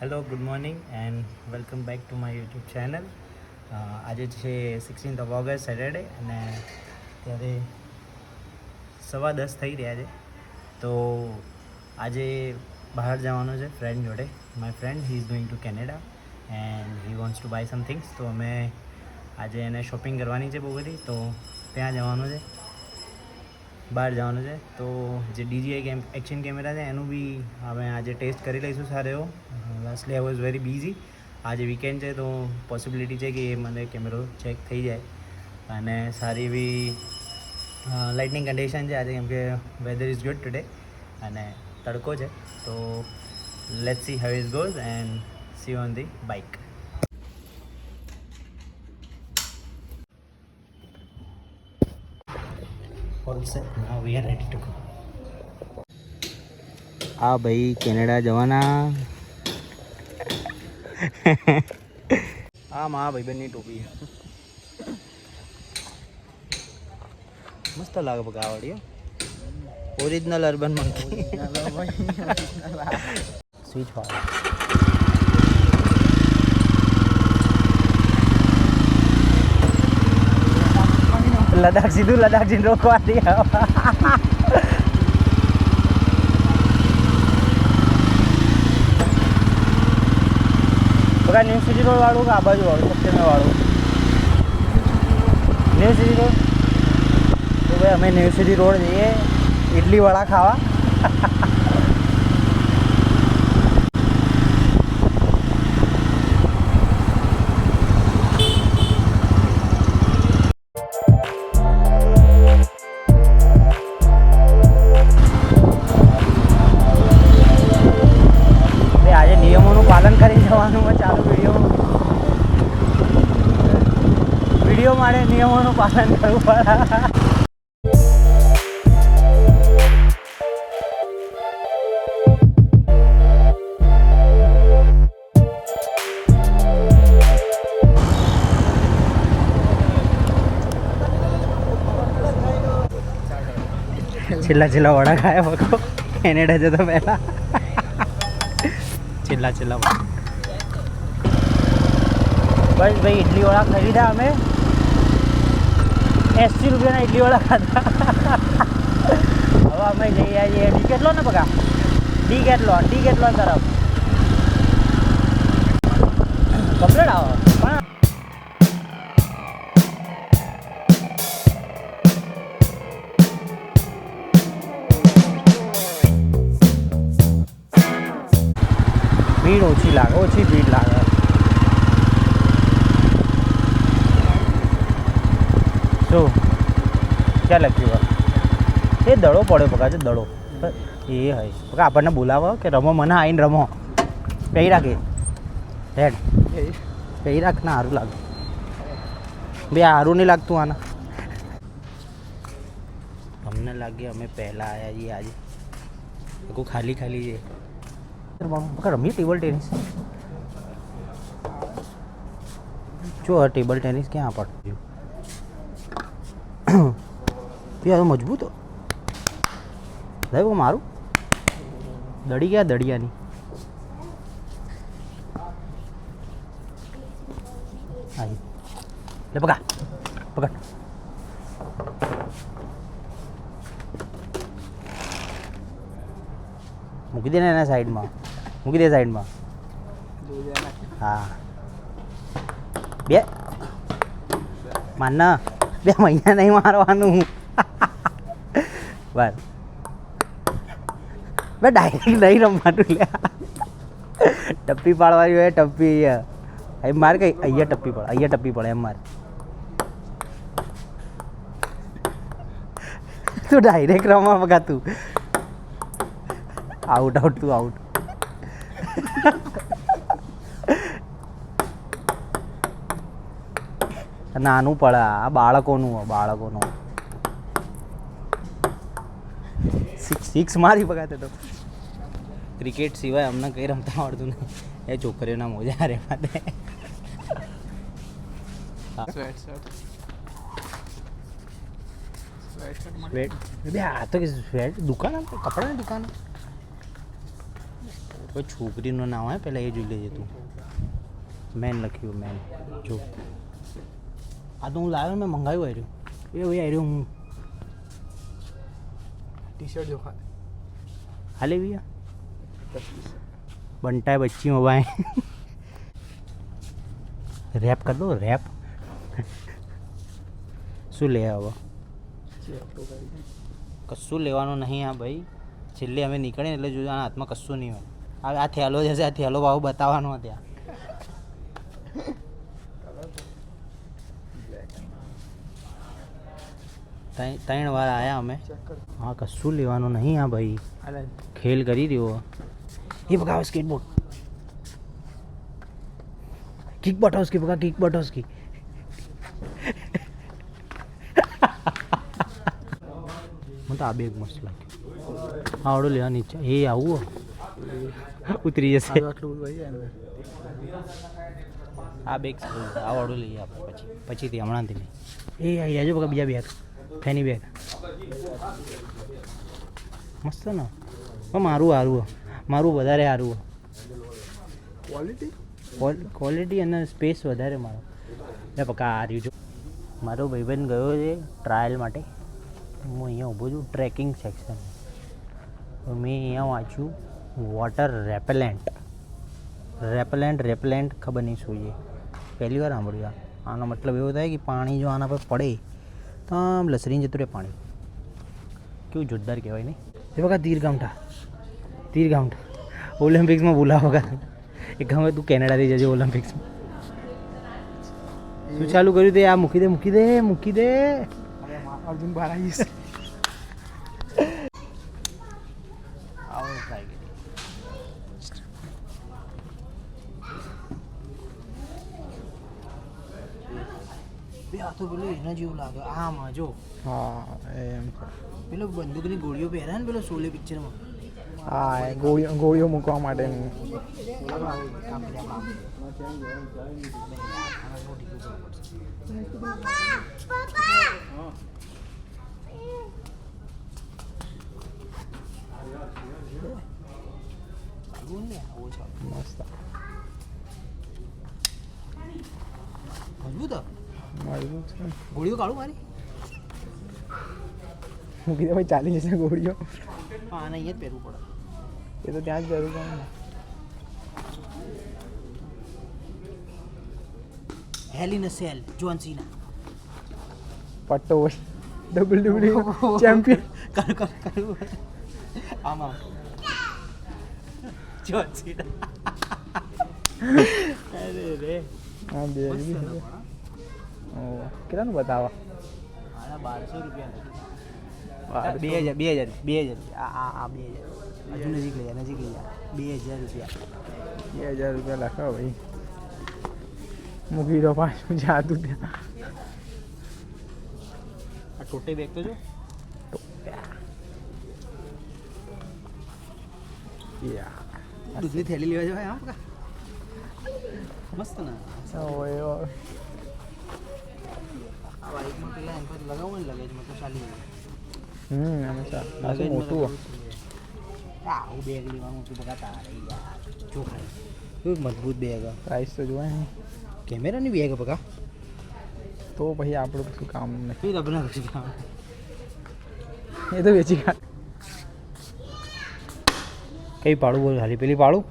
Hello good morning and welcome back to my YouTube channel. આજે છે 16th of August Saturday અને ત્યારે 10:15 થઈ રહ્યા છે. તો આજે બહાર જવાનું છે ફ્રેન્ડ જોડે. My friend he is going to Canada and he wants to buy some things. તો અમે આજે એને શોપિંગ કરવાની છે બહુ બધી, તો ત્યાં જવાનું છે, બહાર જવાનું છે. તો જે DJI એક્શન કેમેરા છે એનું બી અમે આજે ટેસ્ટ કરી લઈશું સારો એવો. Lastly I was very busy. આજે વીકેન્ડ છે તો પોસિબિલિટી છે કે એ મને કેમેરો ચેક થઈ જાય અને સારી એવી લાઇટનિંગ કન્ડિશન છે આજે, કેમ કે વેધર ઇઝ ગુડ ટુડે અને તડકો છે. તો let's see how it goes and C on the bike. All set. Now we are ready to go. આ ભાઈ કેનેડા જવાના. આ મા ભાઈબંધની ટોપી મસ્ત લાગે બગાવડી. ઓરિજિનલ અર્બન મંકી સ્વિચ વાળા. લદાખ સીધું લદાખ જઈને રોકવા દે. બગા ન્યૂ સિટી રોડ વાળું કે આ બાજુ વાળું સપ્ટેમ્બર વાળું? New city road. તો ભાઈ અમે ન્યૂ સિટી રોડ જઈએ ઇડલી વડા ખાવા. આજે નિયમોનું પાલન કરી જવાનું ચાલુ વિડીયો માટે નિયમોનું પાલન કરવું પડે. છેલ્લા વડા ખાયા વખો કેનેડા જતા પહેલા. છેલ્લા બસ ભાઈ ઇડલી વડા ખરીદ્યા અમે. 80 રૂપિયાના ઇડલી વડા ખાધા. હવે અમે જઈ આવીએ ડીકેથલોન ને બગા. ડીકેથલોન તરફ કમ્પ્લેટ આવો પણ ભીડ ઓછી ભીડ લાગે. શું ક્યાં લખ્યું? એ દડો પડ્યો બગા છે દડો. એ હોય બગા આપણને બોલાવો કે રમો, મને આવીને રમો. પહેરી રાખે હેડ પહેરી રાખ ના સારું લાગે. બે સારું નહીં લાગતું આના. અમને લાગે અમે પહેલાં આવ્યા છીએ આજે. ખાલી છે. રમીએ ટેબલ ટેનિસ. જો ટેબલ ટેનિસ ક્યાં પડ્યું? યાર મજબૂત ભાઈ મારું દડી ગયા દડિયાની. આવી લે પકડ મૂકી દે ને એના સાઈડમાં. હા બે માના 2 મહિના નહીં મારવાનું. બસ બે ડાયરેક્ટ નહીં રમવાનું. લે ટપ્પી પાડવાની હોય. ટપ્પી અહીં મારે કઈ અહીંયા ટપ્પી પડે એમ મારે. તું ડાયરેક્ટ રમવા બગા તું. આઉટ તું આઉટ. નાનું પડે આ બાળકોનું. સિક્સ મારી બગાતે તો. ક્રિકેટ સિવાય અમને કંઈ રમતા આવડતું નહીં. એ છોકરીઓના મોજા રે માટે. સ્વેટ આ તો સ્વેટ દુકાન કપડાની દુકાન. કોઈ છોકરીનું નામ હોય પહેલાં એ જોઈ લેજે તું. મેન લખ્યું મેન. જો આ તો હું લાવ્યો મેં મંગાવ્યું આવ્યું એ ભાઈ આવ્યું હું टी शर्ट जो खा हाले भैया बनता है बच्ची मोबाइल रैप कर दो रैप શું લે હવે કશું લેવાનું નહીં આ ભાઈ. છેલ્લે અમે નીકળીને એટલે જોજો આના હાથમાં કશું નહીં હોય. હવે આ થેલો જશે આ થેલો ભાવ બતાવવાનો ત્યાં. ત્રણ વાર આવ્યા અમે. હા કશું લેવાનું નહીં આ ભાઈ. ખેલ કરી રહ્યો એ બગા સ્કેટબોર્ડ કિક બટોસ્કી બગા કિક બટોસ્કી મને તો આ બેગ મસ્ત લાગ્યું. આવડો લેવા નીચે એ આવું ઉતરી જશે. આ બેગ આવડો લઈએ આપણે પછીથી હમણાંથી નહીં. એ આવી જાજો બગા બીજા બેગ ફેની બેગ મસ્ત ને મારું સારું મારું વધારે સારું ક્વોલિટી અને સ્પેસ વધારે મારો. એટલે પક્કા આ રહ્યું જો મારો ભાઈબંધ ગયો છે ટ્રાયલ માટે. હું અહીંયા ઊભો છું ટ્રેકિંગ સેક્શન. મેં અહીંયા વાંચ્યું વોટર રેપેલેન્ટ ખબર નહીં શું છે પહેલી વાર સાંભળ્યું. આનો મતલબ એવો થાય કે પાણી જો આના પર પડે તો આમ લસરીને જતું રહે પાણી. કેવું જોરદાર કહેવાય નહીં. એ બકા તીરગામઠા ઓલિમ્પિક્સમાં બોલાવો બકા. એ ગમે તું કેનેડાથી જજે ઓલિમ્પિક્સમાં. શું ચાલુ કર્યું તે આ મૂકી દે अर्जुन बाहर आइए આવો ટ્રાય કરી બે આ તો પેલું એના જેવું લાગે આમાં જો. हाँ एम પેલો બંદૂકની ગોળીઓ પહેરે ને પેલો શોલે પિક્ચરમાં. हाँ गोड़ियों મૂકવા માટે મસ્ત મજબૂત મજબૂત છે. ગોળીઓ કાઢું મારી મૂકી દે ભાઈ ચાલી જશે ગોળીઓ. હા આને અહીંયા જ પહેરવું પડે. એ તો ત્યાં જ જરૂર પડે ને. હેલ ઇન અ સેલ જોન સીના પટ્ટો WWE ચેમ્પિયન કરું આમાં જોન સીના અરે રે હા બે કેટલાનું બતાવા આના 1200 રૂપિયા 2000 આ 2000 હજુ નજીક લઈ જા 2000 રૂપિયા 2000 રૂપિયા લખાવો ભાઈ. મૂકી દો પાછું જાતું ત્યાં. આ ટોટે બેગ તો જો દૂધની થેલી લેવા જવાય આમ મસ્ત ને ઓય આ બાઈકમાં પેલા એમ પર લગાવો ને લગેજમાં તો ચાલી હંમેશા મોટું આવું બેગ લેવાનું હતું બગા તારે યાર જો ખાલી કેવું મજબૂત બેગ. પ્રાઇસ તો જોવાય ને કેમેરાની બેગ બગા તો પછી આપણું શું કામ નથી. એ લગ્ન પછી કામ એ તો વેચી કાઢ. કઈ પાડું બોલ ખાલી પેલી પાડું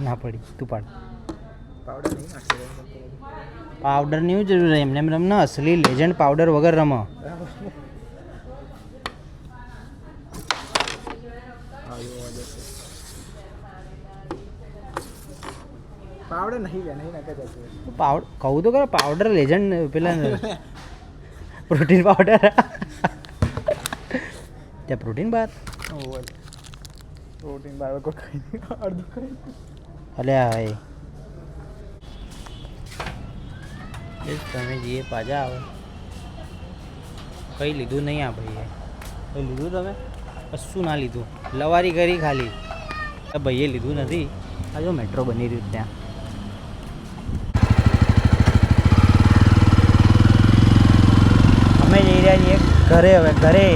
ના પડી તું પાડ. પાવડરની શું જરૂર એમને એમ રમ ને અસલી લેજન્ડ પાવડર વગર રમ. પાવડર નહીં નકા જતું પાવડર કહું તો ખરા પાવડર લેજન્ડ પેલા પ્રોટીન પાવડર ત્યાં પ્રોટીન બાર પ્રોટીન બાર કોઈ ખાઈ અડધું ખાઈ અલ્યા ભાઈ એ તમે જઈએ પાછા આવે કંઈ લીધું નહીં આ ભાઈએ. કંઈ લીધું તમે કશું ના લીધું લવારી કરી ખાલી. ભાઈએ લીધું નથી. આ જો મેટ્રો બની રહ્યું ત્યાં. અમે જઈ રહ્યા છીએ ઘરે. હવે ઘરે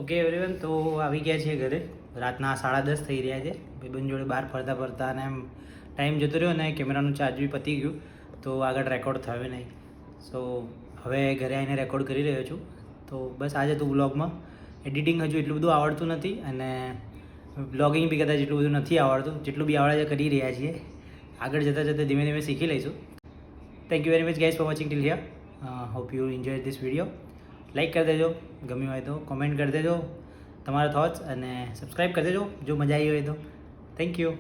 ઓકે એવરીવન, તો આવી ગયા છીએ ઘરે. રાતના 10:30 થઈ રહ્યા છે. ભાઈબંધ જોડે બહાર ફરતા ફરતા અને એમ ટાઈમ જતો રહ્યો ને કેમેરાનું ચાર્જ બી પતી ગયું, તો આગળ રેકોર્ડ થયો નહીં. સો હવે ઘરે આવીને રેકોર્ડ કરી રહ્યો છું. તો બસ આજે તો વ્લોગમાં એડિટિંગ હજુ એટલું બધું આવડતું નથી અને બ્લોગિંગ બી કદાચ એટલું બધું નથી આવડતું. જેટલું બી આવડે છે કરી રહ્યા છીએ. આગળ જતાં જતાં ધીમે ધીમે શીખી લઈશું. Thank you very much guys for watching till here. Hope you enjoy this video. Like કરી દેજો, ગમ્યું હોય તો કોમેન્ટ કરી દેજો તમારા થોટ્સ, અને સબસ્ક્રાઈબ કરી દેજો જો મજા આવી હોય તો. Thank you.